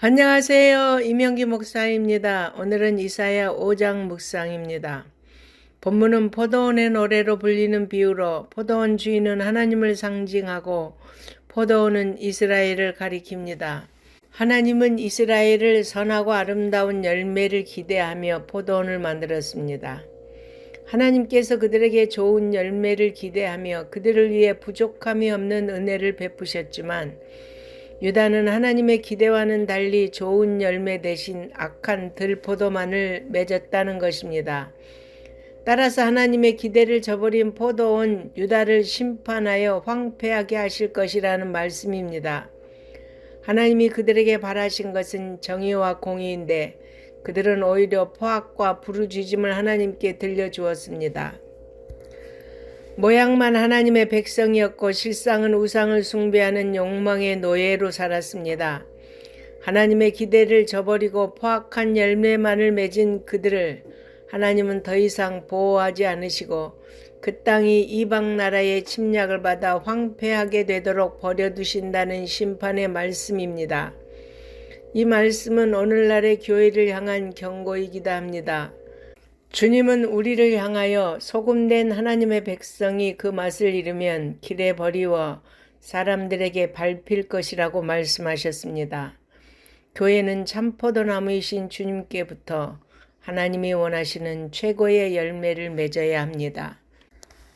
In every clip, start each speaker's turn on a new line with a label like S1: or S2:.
S1: 안녕하세요. 이명기 목사입니다. 오늘은 이사야 5장 묵상입니다. 본문은 포도원의 노래로 불리는 비유로 포도원 주인은 하나님을 상징하고 포도원은 이스라엘을 가리킵니다. 하나님은 이스라엘을 선하고 아름다운 열매를 기대하며 포도원을 만들었습니다. 하나님께서 그들에게 좋은 열매를 기대하며 그들을 위해 부족함이 없는 은혜를 베푸셨지만 유다는 하나님의 기대와는 달리 좋은 열매 대신 악한 들포도만을 맺었다는 것입니다. 따라서 하나님의 기대를 저버린 포도원 유다를 심판하여 황폐하게 하실 것이라는 말씀입니다. 하나님이 그들에게 바라신 것은 정의와 공의인데 그들은 오히려 포악과 부르짖음을 하나님께 들려주었습니다. 모양만 하나님의 백성이었고 실상은 우상을 숭배하는 욕망의 노예로 살았습니다. 하나님의 기대를 저버리고 포악한 열매만을 맺은 그들을 하나님은 더 이상 보호하지 않으시고 그 땅이 이방 나라의 침략을 받아 황폐하게 되도록 버려두신다는 심판의 말씀입니다. 이 말씀은 오늘날의 교회를 향한 경고이기도 합니다. 주님은 우리를 향하여 소금된 하나님의 백성이 그 맛을 잃으면 길에 버리워 사람들에게 밟힐 것이라고 말씀하셨습니다. 교회는 참포도나무이신 주님께부터 하나님이 원하시는 최고의 열매를 맺어야 합니다.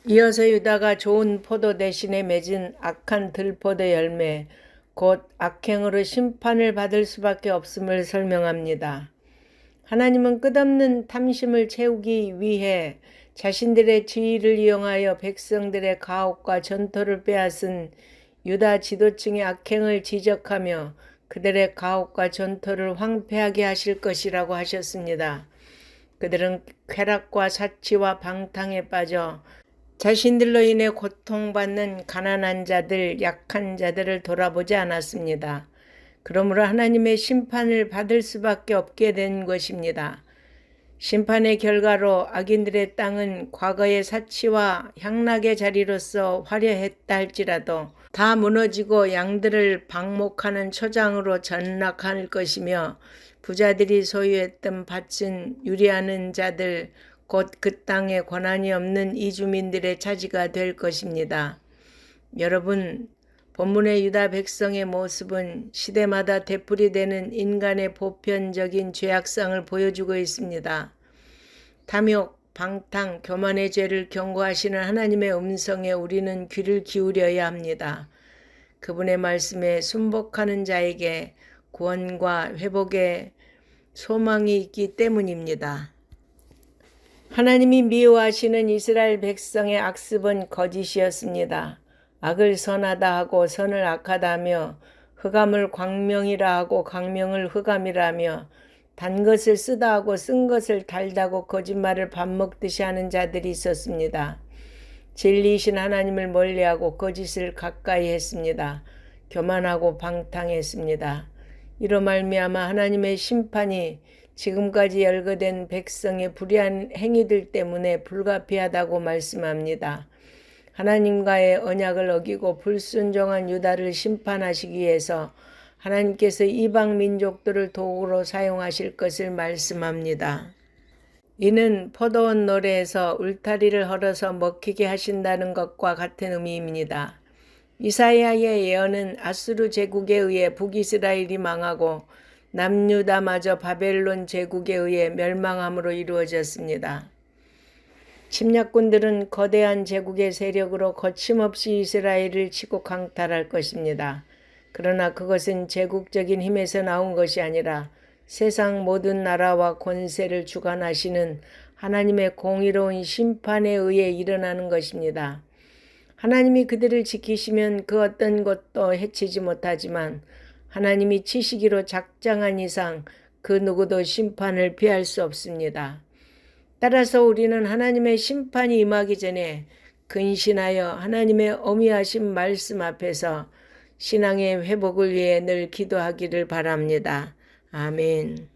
S1: 이어서 유다가 좋은 포도 대신에 맺은 악한 들포도 열매, 곧 악행으로 심판을 받을 수밖에 없음을 설명합니다. 하나님은 끝없는 탐심을 채우기 위해 자신들의 지위를 이용하여 백성들의 가혹과 전토를 빼앗은 유다 지도층의 악행을 지적하며 그들의 가혹과 전토를 황폐하게 하실 것이라고 하셨습니다. 그들은 쾌락과 사치와 방탕에 빠져 자신들로 인해 고통받는 가난한 자들, 약한 자들을 돌아보지 않았습니다. 그러므로 하나님의 심판을 받을 수밖에 없게 된 것입니다. 심판의 결과로 악인들의 땅은 과거의 사치와 향락의 자리로서 화려했다 할지라도 다 무너지고 양들을 방목하는 초장으로 전락할 것이며 부자들이 소유했던 밭은 유리하는 자들, 곧 그 땅에 권한이 없는 이주민들의 차지가 될 것입니다. 여러분, 본문의 유다 백성의 모습은 시대마다 되풀이되는 인간의 보편적인 죄악상을 보여주고 있습니다. 탐욕, 방탕, 교만의 죄를 경고하시는 하나님의 음성에 우리는 귀를 기울여야 합니다. 그분의 말씀에 순복하는 자에게 구원과 회복의 소망이 있기 때문입니다. 하나님이 미워하시는 이스라엘 백성의 악습은 거짓이었습니다. 악을 선하다 하고 선을 악하다 하며 흑암을 광명이라 하고 광명을 흑암이라 하며 단 것을 쓰다 하고 쓴 것을 달다고 거짓말을 밥 먹듯이 하는 자들이 있었습니다. 진리이신 하나님을 멀리하고 거짓을 가까이 했습니다. 교만하고 방탕했습니다. 이로 말미암아 하나님의 심판이 지금까지 열거된 백성의 불의한 행위들 때문에 불가피하다고 말씀합니다. 하나님과의 언약을 어기고 불순종한 유다를 심판하시기 위해서 하나님께서 이방 민족들을 도구로 사용하실 것을 말씀합니다. 이는 포도원 노래에서 울타리를 헐어서 먹히게 하신다는 것과 같은 의미입니다. 이사야의 예언은 아수르 제국에 의해 북이스라엘이 망하고 남유다마저 바벨론 제국에 의해 멸망함으로 이루어졌습니다. 침략군들은 거대한 제국의 세력으로 거침없이 이스라엘을 치고 강탈할 것입니다. 그러나 그것은 제국적인 힘에서 나온 것이 아니라 세상 모든 나라와 권세를 주관하시는 하나님의 공의로운 심판에 의해 일어나는 것입니다. 하나님이 그들을 지키시면 그 어떤 것도 해치지 못하지만 하나님이 치시기로 작정한 이상 그 누구도 심판을 피할 수 없습니다. 따라서 우리는 하나님의 심판이 임하기 전에 근신하여 하나님의 어미하신 말씀 앞에서 신앙의 회복을 위해 늘 기도하기를 바랍니다. 아멘.